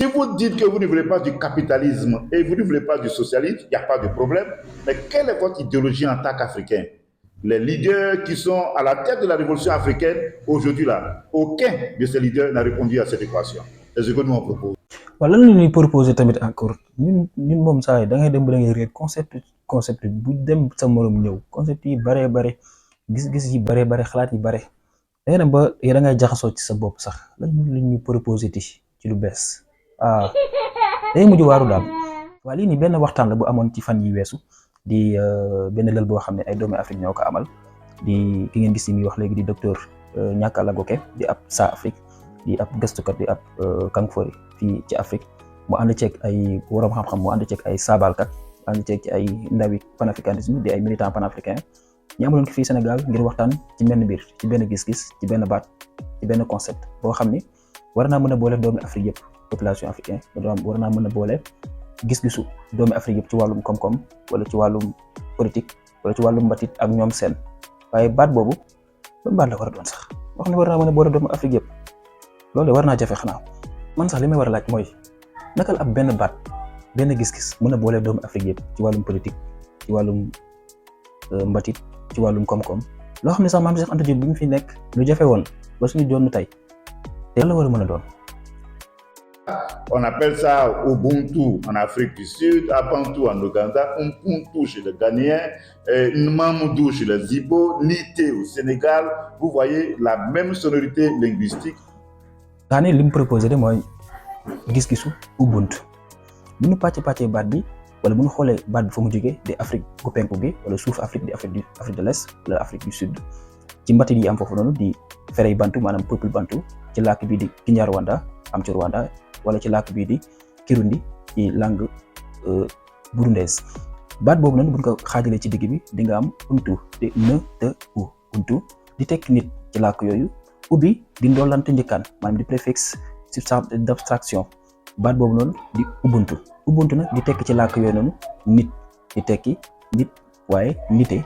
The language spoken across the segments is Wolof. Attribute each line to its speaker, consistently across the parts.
Speaker 1: Si vous dites que vous ne voulez pas du capitalisme et vous ne voulez pas du socialisme, il n'y a pas de problème. Mais quelle est votre idéologie en tant qu'Africain? Les leaders qui sont à la tête de la révolution africaine aujourd'hui là, aucun de ces leaders n'a répondu à cette équation. C'est ce que nous on propose.
Speaker 2: Voilà, lan la ñuy proposer tamit encore ñun moom saa yi da ngay dem ba da ngay réer concept bu dem sa morom ñëw concept yi bare gis-gis yi bare xalaat yi bare da ngay dem ba yow da ngay jaxasoo ci sa bopp sax lan la ñuy proposer ci lu bees day mujj waaru daal. waa lii nii benn waxtaan la bu amoon ci fan yi weesu di benn lël boo xam ne ay doomi Afrique ñoo ko amal di ki ngeen gis ni muy wax léegi di docteur Ñakala Goke di ab Saa Afrique di ab gëstukat di ab Kanfoori fii ci Afrique mu ànd ceeg ay waroom xam-xam mu ànd ceeg ay saabalkat ànd ceeg ci ay ndawi panafricanisme di ay militant panafricain ñu amaloon ko fii Sénégal ngir waxtaan ci benn mbir ci benn gis-gis ci benn baat ci benn concept boo xam ni war naa mën a boole doomi Afrique yëpp population africaine war naa mën a boole gis-gisu doomi Afrique yëpp ci wàllum koom-koom wala ci wàllum politique wala ci wàllum mbatit ak ñoom seen waaye baat boobu ban baat la war a doon sax wax ni war naa mën a boole doomi Afrique yëpp loolu war naa jafe xanaa man sax li may war a laaj mooy naka la ab benn baat benn gis-gis mën a boole doomu Afrique yëpp ci wàllum politique ci wàllum mbatit ci wàllum koom-koom loo xam ne sax maam Cheikh Anta Diop bi mu fi nekk lu jafe woon ba suñu doon tey te la war a mën a doon.
Speaker 1: On appelle ça Ubuntu en Afrique du Sud, Abantu en Ouganda, Ubuntu chez les Ghanéens, Nmamoudou chez les Ibo, Nité au Sénégal. Vous voyez la même sonorité linguistique.
Speaker 2: daane li mu proposé de mooy gis-gisu Ubuntu bu ñu pàccee baat bi wala bu ñu xoolee baat bi fa mu jógee di Afrique gu penku gi wala suuf Afrique di Afrique de l'Est wala Afrique du Sud ci mbatit yi am foofu noonu di ferey bantu maanaam peuple bantu ci làkk bii di Kinyarwanda am ci Rwanda wala ci làkk bii di Kirundi ci langue burundaise baat boobu noonu bu ñu ko xaajalee ci digg bi di nga am untu di untu di tekki nit ci làkk yooyu. ubbi di ndollante njëkkaan maanaam di préfixe d'abstraction baat boobu noonu di ubuntu nag di tekki ci làkk yooyu noonu nit di tekki nit waaye nite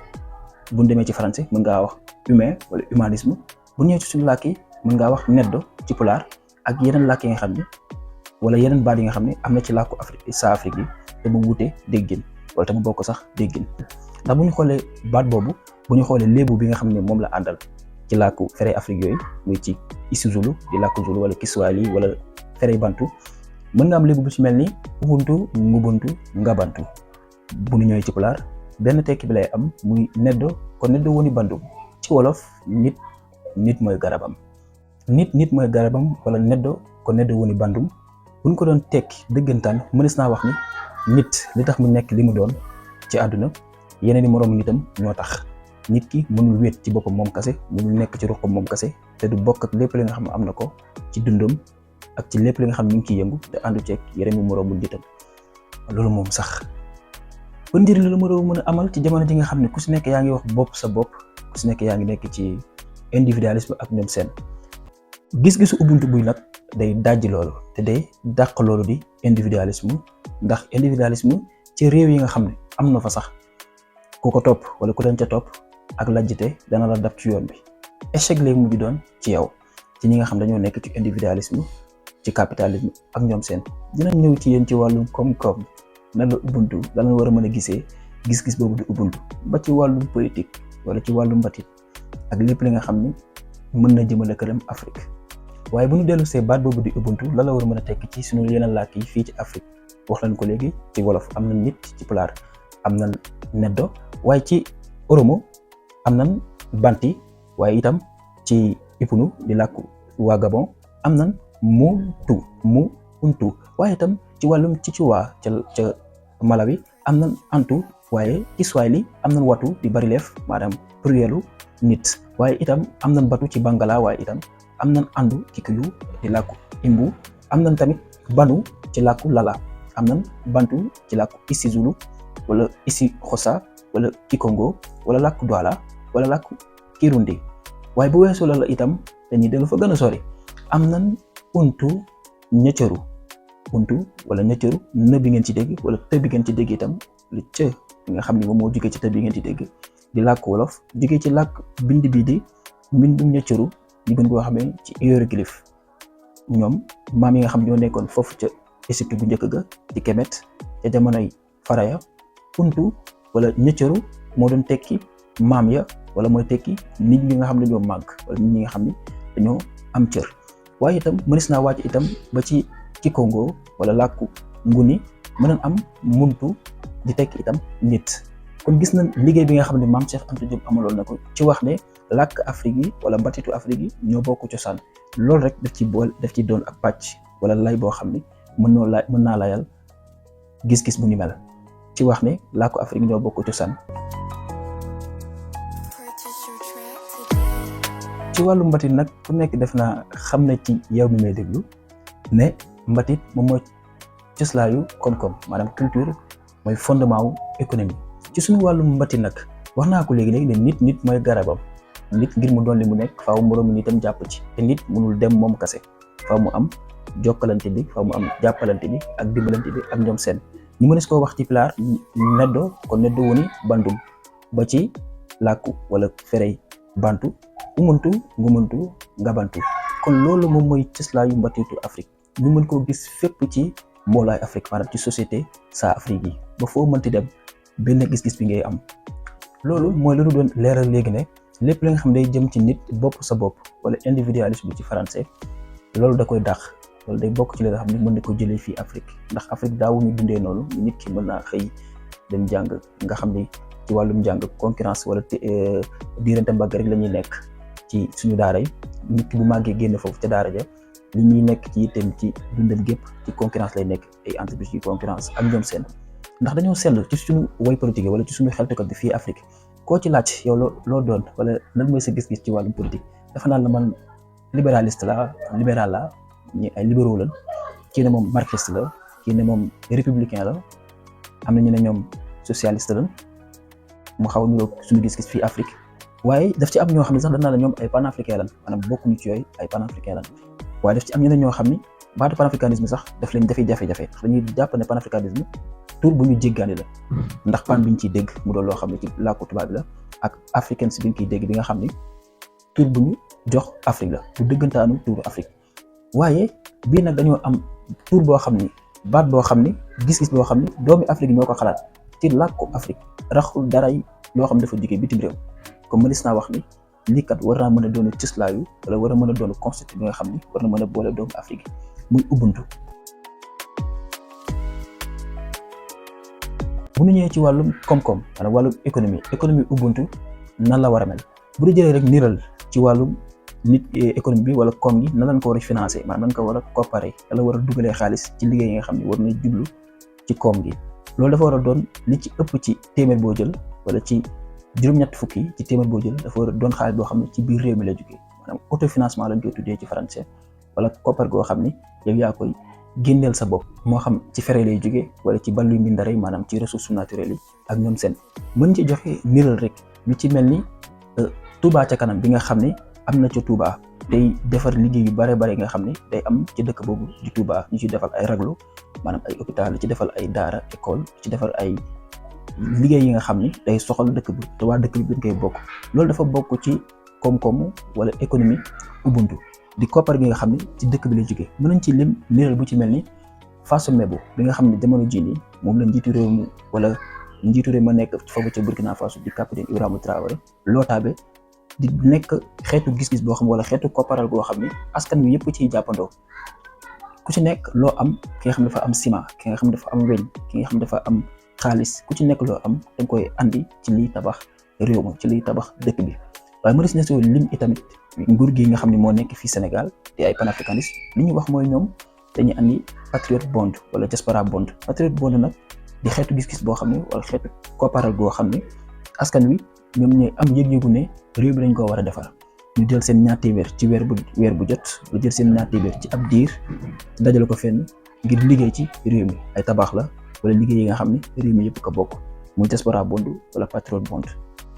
Speaker 2: bu ñu demee ci français mën ngaa wax humain wala humanisme bu ñëwee ci suñu làkk yi mën ngaa wax neddo ci pulaar ak yeneen làkk yi nga xam ne wala yeneen baat yi nga xam ne am na ci làkku Afrique yi te mu wute déggin wala te mu bokk sax déggin ndax bu ñu xoolee baat boobu bu ñu xoolee léebu bi nga xam ne moom la àndal ci làkku ferey Afrique yooyu muy ci isiZulu di làkku Zulu wala Kiswahili wala ferey bantu mën nga am léegi bu ci mel ni ubuntu ngubuntu ngabantu bu ñu ñëwee ci pulaar benn tekki bi lay am muy neddo ko neddo woni bandu ci wolof nit mooy garabam nit mooy garabam wala neddo ko neddo woni bandum bu ñu ko doon tekki dëggantaan mënees naa wax ni nit li tax mu nekk li mu doon ci àdduna yeneen i moroomu nitam ñoo tax nit ki mënul wéet ci boppam moom kase mënul nekk ci ruqam moom kase te du bokk ak lépp li nga xam ne am na ko ci dundam ak ci lépp li nga xam ne mi ngi ciy yëngu te àndu ceeg yeneen mu moroomu nitam loolu moom sax ba njëriñ la moroomu mën a amal ci jamono ji nga xam ne ku si nekk yaa ngi wax bopp sa bopp ku si nekk yaa ngi nekk ci individualisme ak ñoom seen gis-gisu ubuntu buy nag day dajji loolu te day dàq loolu di individualisme ndax individualisme ci réew yi nga xam ne am na fa sax ku ko topp wala ku leen ca topp ak lajjite dana la dab ci yoon bi échec lay mujj doon ci yow ci ñi nga xam dañoo nekk ci individualisme ci capitalisme ak ñoom seen dinañ ñëw ci yéen ci wàllum koom-koom nan la ubuntu lan la war a mën a gisee gis-gis boobu di ubuntu ba ci wàllum politique wala ci wàllum mbatit ak lépp li nga xam ne mën na jëmale këram Afrique waaye bu ñu dellu see baat boobu di ubuntu lan la war a mën a tekki ci suñu yeneen làkk yi fii ci Afrique wax lañ ko léegi ci wolof am na nit ci pulaar am na neddo waaye ci oromo am nan banti waaye itam ci ipunu di làkku waa Gabon am nan mu untu waaye itam ci wàllum Chichewa ca Malawi am nan antu waaye ci Swahili am nan watu di bari leef maanaam plurielu nit waaye itam am nan batu ci Bangala waaye itam am nan andu ci Kikuyu di làkku Imbu am nan tamit banu ci làkku Lala am nan bantu ci làkku isiZulu wala Xhosa wala Kikongo wala làkku Douala wala làkku Kirundi waaye bu weesoo la itam dañuy dellu fa gën a sori am nan untu ñëccëru untu wala ñëccëru në bi ngeen ci dégg wala të bi ngeen ci dégg itam lu cë nga xam ne moom moo jógee ci të bi ngeen ci dégg di làkk wolof jógee ci làkk bind bii di mbindum ñëccëru ñu gën koo xamee ci hiéroglyphe ñoom maam yi nga xam ñoo nekkoon foofu ca Égypte bu njëkk ga ci Kemet ca jamonoy Faraya. Untu wala ñëccëru moo doon tekki maam ya wala mooy tekki nit ñi nga xam ne dañoo màgg wala nit ñi nga xam ne dañoo am cër. waaye itam mënees naa wàcc itam ba ci Congo wala làkku nguni mënoon am muntu di tekki itam nit. kon gis nañ liggéey bi nga xam ne maam Cheikh Anta Diop amaloon na ko ci wax ne làkk Afrique yi wala mbatitu Afrique yi ñoo bokk cosaan loolu rek daf ci doon ak pàcc wala lay boo xam ne mën naa layal gis-gis bu ni mel ci wax ne làkku Afrique ñoo bokk cosaan. ci wàllu mbatit nag ku nekk def naa xam ne ci yow mi may déglu ne mbatit moom mooy cëslaayu koom-koom maanaam culture mooy fondement wu économie. ci suñu wàllum mbatit nag wax naa ko léegi ne nit mooy garabam. nit ngir mu doon li mu nekk faaw moroomu nitam jàpp ci te nit mënul dem moom kase faaw mu am jokkalante bi faaw mu am jàppalante bi ak dimbalante bi ak ñoom seen ñu mënees koo wax ci pulaar neddo ko neddo woni bandum ba ci làkku wala ferey bantu umuntu ngumuntu ngabantu kon loolu moom mooy cëslaayu mbatitu Afrique ñu mën koo gis fépp ci mboolaay Afrique maanaam ci société saa Afrique yi ba foo mënti dem benn gis-gis bi ngay am. loolu mooy lu ñu doon leeral léegi ne lépp li nga xam day jëm ci nit bopp sa bopp wala individualisme bi ci français loolu da koy dàq loolu day bokk ci li nga xam ne mën na ko jëlee fii Afrique ndax Afrique daawuñu dundee noonu nit ki mën naa xëy dem jàng nga xam ne ci wàllum jàng concurrence wala diirante mbagg rek la ñuy nekk ci suñu daara yi nit ki bu màggee génn foofu ca daara ja li ñuy nekk ci itam ci dundam gépp ci concurrence lay nekk ay entreprise ci concurrence ak ñoom seen ndax dañoo seetlu ci suñu way politique wala ci suñu xeltukat bi fii Afrique koo ci laaj yow loo doon wala lan mooy sa gis-gis ci wàllum politique dafa naan la man libéral la ñi ay libéraux lan kii ne moom marxiste la kii ne moom républicain la am na ñu ne ñoom socialiste lan mu xaw a niroog suñu gis-gis fii Afrique waaye daf ci am ñoo xam ne sax dañ naan la ñoom ay panafricain lan maanaam bokkuñu ci yooyu ay panafricain lan waaye daf ci am ñeneen ñoo xam ni baatu panafricanisme sax daf leen dafay jafe-jafe ndax dañuy jàpp ne panafricanisme tur bu ñu jéggaani la ndax pan bi ñu ciy dégg mu doon loo xam ne ci làkku tubaab bi la ak africain si bi ñu ciy dégg bi nga xam ni tur bu ñu jox Afrique la du dëggantaanu turu Afrique waaye bii nag dañoo am tur boo xam ni baat boo xam ni gis-gis boo xam ni doomi Afrique ñoo ko xalaat ci làkku Afrique raxul dara yi loo xam ne dafa jógee bitim réew comme mënees naa wax ni lii kat war naa mën a doon cëslaayu wala war a mën a doon concept bi nga xam ni war na mën a boole doomu Afrique muy ubuntu. bu ñu ñëwee ci wàllum koom-koom maanaam wàllum économie ubuntu nan la war a mel bu ñu jëlee rek niral ci wàllum nit économie bi wala koom gi nan lañ ko war a financer maanaam nan ko war a coopérer la war a dugalee xaalis ci liggéey yi nga xam ne war na jublu ci koom gi loolu dafa war a doon li ci ëpp ci téeméer boo jël wala ci juróom-ñett fukki ci téeméer boo jël dafa war a doon xaalis boo xam ne ci biir réew mi la jógee maanaam autofinancement lañ koy tuddee ci français wala koppar goo xam ne yow yaa koy génneel sa bopp moo xam ci fere lay jógee wala ci ballu mbindare yi maanaam ci ressources naturelles yi ak ñoom seen mën ci joxe niral rek lu ci mel ni Touba ca kanam bi nga xam ne am na ca Touba day defar liggéey yu bare bare nga xam ne day am ci dëkk boobu di Touba ñu ci defal ay raglu maanaam ay hôpital ci defal ay daara école ci defal ay liggéey yi nga xam ni day soxal dëkk bi te waa dëkk bi dañ koy bokk loolu dafa bokk ci koom-koomu wala économie ubuntu di koppar gi nga xam ne ci dëkk bi lay jógee mën nañ ci lim niral bu ci mel ni Faso-Mebo bi nga xam ne jamono jii nii moom la njiitu réew mi wala njiitu réew ma nekk foofu ca Burkina Faso di capitaine Ibrahima Traoré lootaabe di nekk xeetu gis-gis boo xam wala xeetu kopparal goo xam ne askan wi yëpp ciy jàppandoo ku ci nekk loo am ki nga xam ne dafa am ciment ki nga xam ne dafa am weñ ki nga xam ne dafa am xaalis ku ci nekk loo am dañ koy andi ci liy tabax réew ma ci liy tabax dëkk bi waaye mënees na si lim itamit nguur gi nga xam ne moo nekk fii Sénégal te ay panafricanistes li ñuy wax mooy ñoom dañuy andi patriot bond wala diaspora bond patriot bond nag di xeetu gis-gis boo xam ne wala xeetu kopparal goo xam ne askan wi ñoom ñooy am yëg-yëgu ne réew bi dañ koo war a defar ñu jël seen ñaar téeméer ci weer bu jot ñu jël seen ñaar téeméer ci ab diir dajale ko fenn ngir liggéey ci réew mi ay tabax la wala liggéey yi nga xam ne réew mi yëpp ko bokk muy diaspora bond wala patriot bond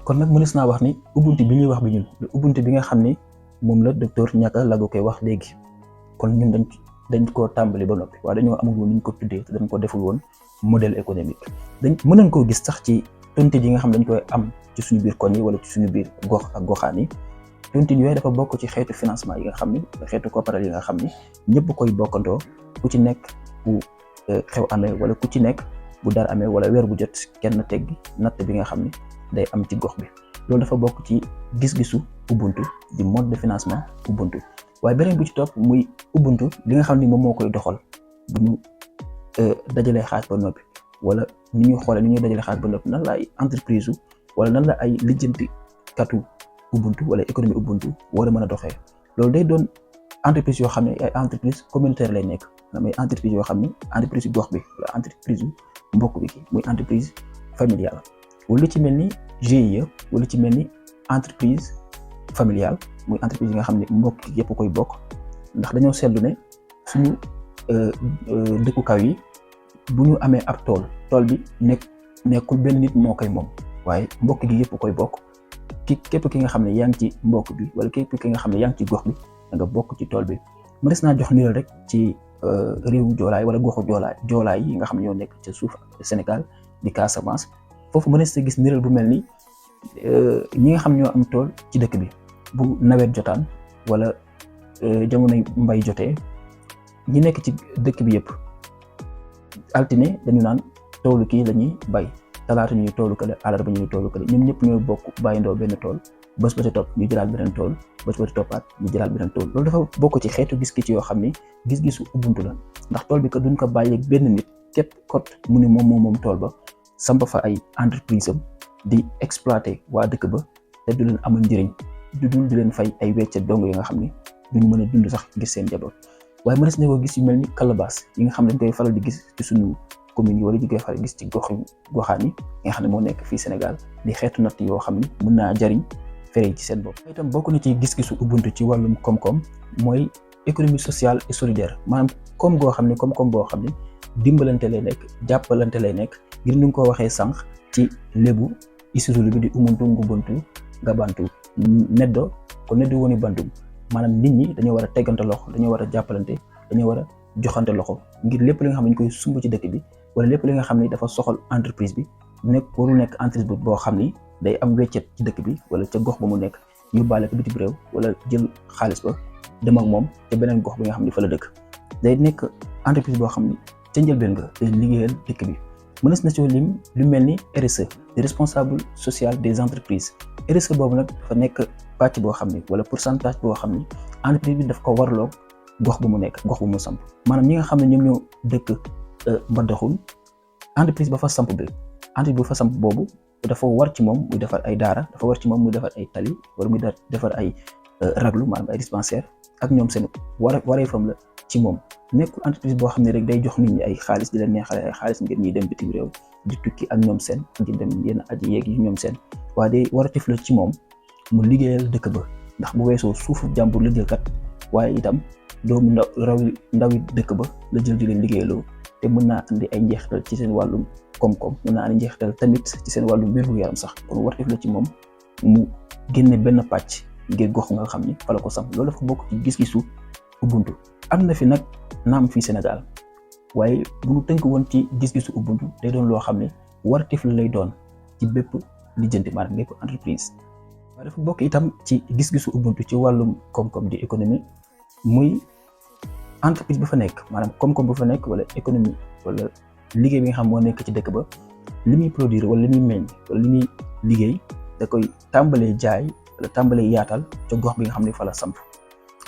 Speaker 2: kon nag mënees naa wax ni ubuntu bi ñuy wax bi ñun ubuntu bi nga xam ne moom la docteur Niaka Lago koy wax léegi kon ñun dañ koo tàmbali ba noppi waaye dañoo amul woon ni ñu ko tuddee te dañ ko deful woon modèle économique mën nañ koo gis sax ci tontine yi nga xam dañ koy am ci suñu biir koñ yi wala ci suñu biir gox ak goxaan yi tontine yooyu dafa bokk ci xeetu financement yi nga xam ni xeetu coopérative yi nga xam ni ñëpp koy bokkandoo ku ci nekk bu xew amee wala ku ci nekk bu dara amee wala weer bu jot kenn teggi natt bi nga xam ne day am ci gox bi. loolu dafa bokk ci gis-gisu Ubuntu di mode de financement Ubuntu. waaye beneen bu ci topp muy Ubuntu li nga xam ni moom moo koy doxal bu ñu dajalee xaalis ba noppi wala ni ñuy xoolee ni ñuy dajalee xaalis ba noppi nan la ay entreprise wala nan la ay lijjanti katu Ubuntu wala économie Ubuntu war a mën a doxee. loolu day doon entreprise yoo xam ne ay entreprise communautaire lay nekk ay entreprise yoo xam ne entreprise yu gox bi wala entreprise yu mbokk bi muy entreprise familiale wala lu ci mel ni GIE wala ci mel ni entreprise familiale muy entreprise yi nga xam ne mbokk yëpp koy bokk. ndax dañoo seetlu ne suñu dëkku kaw yi bu ñu amee ab tool bi nekkul benn nit moo koy moom waaye mbokk gi yëpp koy bokk. képp ki nga xam ne yaa ngi ci mbokk bi wala képp ki nga xam ne yaa ngi ci gox bi da nga bokk ci tool bi. ma des naa jox niral rek ci réewu joolaay wala goxu joolaay yi nga xam ne ñoo nekk ca suuf Sénégal di Casamance. foofu ma des na gis niral bu mel ni ñi nga xam ñoo am tool ci dëkk bi bu nawet jotaan wala jamonoy mbay jotee ñi nekk ci dëkk bi yëpp altine dañu naan toolu kii la ñuy bay. talaata ñuy toolu kële àllarba ñuy toolu kële ñoom ñëpp ñooy bokk bàyyindoo benn tool bés ba ci topp ñu jëlaat beneen tool bés ba ci toppaat ñu jëlaat beneen tool. loolu dafa bokk ci xeetu gis-gis yoo xam ni gis-gisu Ubuntu la ndax tool bi ko duñ ko bàyyeeg benn nit képp kot mu ne moom tool ba samp fa ay entreprise am di exploiter waa dëkk ba te du leen amal njëriñ du leen fay ay weccet dong yi nga xam ni duñ mën a dund sax ngir seen njaboot. waaye mënees na ko gis yu mel ni calebasse yi nga xam ne dañ koy faral di gis ci suñu commune yi wala ñu koy faral gis ci goxaan yi nga xam ne moo nekk fii Sénégal di xeetu natt yoo xam ne mën naa jariñ fere yi ci seen bopp. itam bokk na ci gis-gisu Ubuntu ci wàllum koom-koom mooy économie sociale et solidaire maanaam koom boo xam ne dimbalante lay nekk jàppalante lay nekk ngir ni nga ko waxee sànq ci lébu isirulu bi di umuntu ngubuntu gabantu neddo ko neddo woni bandum maanaam nit ñi dañoo war a teggante loxo dañoo war a jàppalante dañoo war a joxante loxo ngir lépp li nga xam ne ñu koy sumb ci dëkk bi wala lépp li nga xam ne dafa soxal entreprise bi warul nekk entreprise boo xam ni day am weccet ci dëkk bi wala ca gox ba mu nekk yóbbaale ko bitim réew wala jël xaalis ba dem ak moom te beneen gox bi nga xam ne fa la dëkk. day nekk entreprise boo xam ni ca njëlbeen nga day liggéeyal dëkk bi. mënees na ci lim lu mel ni RSE di responsable social des entreprises. RSE boobu nag dafa nekk pàcc boo xam ni wala pourcentage boo xam ni entreprise bi daf ko warloo gox bu mu nekk gox bu mu samp maanaam ñi nga xam ne ñoom ñoo dëkk Mbadakhoune entreprise ba fa samp bi entreprise bu fa samp boobu dafa war ci moom muy defar ay daara dafa war ci moom muy defar ay tali wala muy defar ay raglu maanaam ay dispensaire ak ñoom seen wareefam la ci moom. nekkul entreprise boo xam ne rek day jox nit ñi ay xaalis di leen neexale ay xaalis ngir ñuy dem bitim réew di tukki ak ñoom seen di dem yenn aji yeeg yi ñoom seen waaye day waratif la ci moom mu liggéeyal dëkk ba ndax bu weesoo suufu jàmbur la jël kat waaye itam doomu ndawi dëkk ba la jël di leen liggéeyaloo te mën naa andi ay njeexital ci seen wàllum koom-koom mën naa andi njeexital tamit ci seen wàllum wér-gu-yaram sax kon waratif la ci moom mu génne benn pàcc ngir gox nga xam ni fa la ko sam loolu dafa bokk ci gis-gisu Ubuntu. am na fi nag naam fii Sénégal waaye bu ñu tënk woon ci gis-gisu Ubuntu day doon loo xam ne waratif la lay doon ci bépp lijjanti maanaam bépp entreprise. waaye dafa bokk itam ci gis-gisu Ubuntu ci wàllum koom-koom di économie muy entreprise ba fa nekk maanaam koom-koom ba fa nekk wala économie wala liggéey bi nga xam moo nekk ci dëkk ba li muy produire wala li muy meññ wala li muy liggéey da koy tàmbalee jaay wala tàmbalee yaatal ca gox bi nga xam ne fa la samp.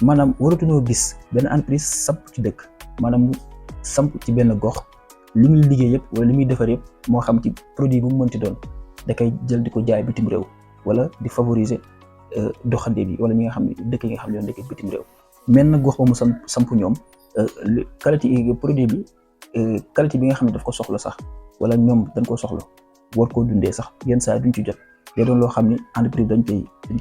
Speaker 2: maanaam waratuñoo gis benn entreprise samp ci dëkk maanaam mu samp ci benn gox li muy liggéey yëpp wala li muy defar yëpp moo xam ci produit bu mu mënti doon da koy jël di ko jaay bitim réew wala di favoriser doxandéem bi wala ñi nga xam ne dëkk yi nga xam ne ñoo nekk bitim réew. mel na gox ba mu samp ñoom qualité produit bi qualité bi nga xam ne daf ko soxla sax wala ñoom dañ ko soxla war koo dundee sax yenn saa duñ ci jot day doon loo xam ne entreprise dañ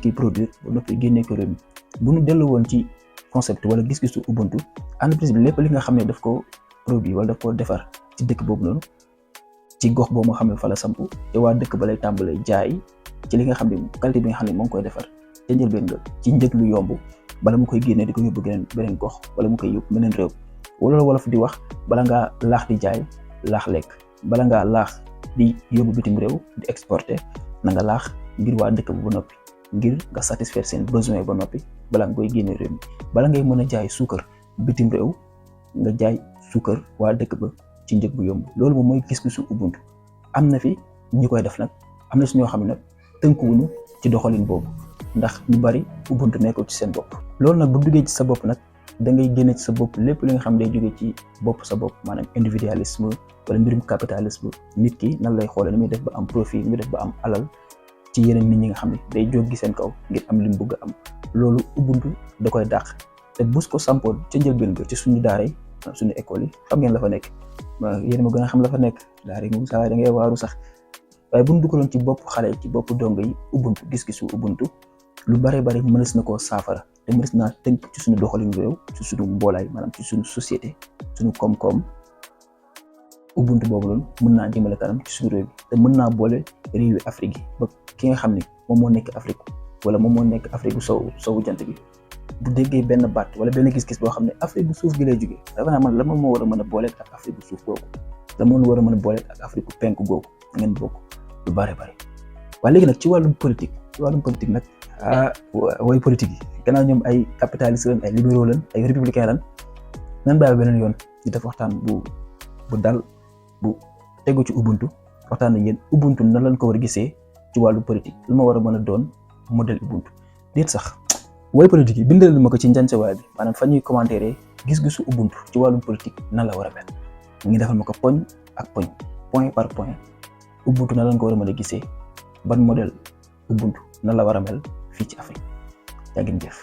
Speaker 2: koy produire ba noppi génnee ko réew mi. bu ñu dellu woon ci concept wala gis-gisu Ubuntu entreprise bi lépp li nga xam ne daf ko produit wala daf ko defar ci dëkk boobu noonu ci gox boobu nga xam ne fa la sampu te waa dëkk ba lay tàmbalee jaay ci li nga xam ne qualité bi nga xam ne moo ngi koy defar te njëlbeen nga ci njëg lu yomb bala mu koy génnee di ko yóbbu beneen gox wala mu koy yóbbu beneen réew wala wolof di wax bala ngaa laax di jaay laax lekk bala ngaa laax di yóbbu bitim réew di exporter na nga laax ngir waa dëkk ba noppi ngir nga satisfaire seen besoin ba noppi bala nga koy génne réew mi bala ngay mën a jaay suukar bitim réew nga jaay suukar waa dëkk ba ci njëg bu yomb loolu moom mooy gis-gisu Ubuntu am na fi ñi koy def nag am na si ñoo xam ne nag tënkuwuñu ci doxalin boobu ndax ñu bari Ubuntu nekkul ci seen bopp loolu nag bu duggee ci sa bopp nag da ngay génne ci sa bopp lépp li nga xam day jógee ci bopp sa bopp maanaam individualisme wala mbirum capitalisme nit ki nan lay xoolee ni muy def ba am profit ni muy def ba am alal ci yeneen nit ñi nga xam ne day jóg gi seen kaw ngir am li mu bëgg a am loolu Ubuntu da koy dàq te bus ko sampoon ca njëlbeen ga ci suñu daara yi suñu école yi xam ngeen la fa nekk yéen ma gën a xam la fa nekk daara yi moom saa waay da ngay waaru sax waaye bu ñu dugaloon ci bopp xale yi ci bopp dongo yi Ubuntu gis-gisu Ubuntu lu bare bari mënees na koo saafara te mënees naa tënk ci suñu doxalin réew ci suñu mboolaay maanaam ci suñu société suñu koom-koom Ubuntu boobu loolu mën naa jëmale kanam ci suñu réew bi te mën naa boole réewi Afrique yi ba ki nga xam ne moom moo nekk Afrique wala moom moo nekk Afrique bu sowu jant bi bu déggee benn baat wala benn gis-gis boo xam ne Afrique bu suuf gi lay jógee dafa naa man la moo war a mën a booleeg ak Afrique bu suuf googu la moo war a mën a booleeg ak Afrique bu penk googu ngeen bokk lu bare bare waaye léegi nag ci wàllum politique nag way politique yi gannaaw ñoom ay capitalistes lañ ay libéraux lañ ay républicains lañ nan bàyyi beneen yoon ñu def waxtaan bu dal bu tegu ci Ubuntu waxtaan nañ yéen Ubuntu nan lañ ko war a gisee ci wàllu politique lu ma war a mën a doon modèle Ubuntu déet sax way politique yi bindal ma ko ci njàncewaay bi maanaam fa ñuy commentaire gis-gisu Ubuntu ci wàllum politique nan la war a mel mu ngi defal ma ko poñ ak poñ point par point Ubuntu nan lañ ko war a mën a gisee ban modèle Ubuntu nan la war a mel fii ci Afrique yaa ngi jëf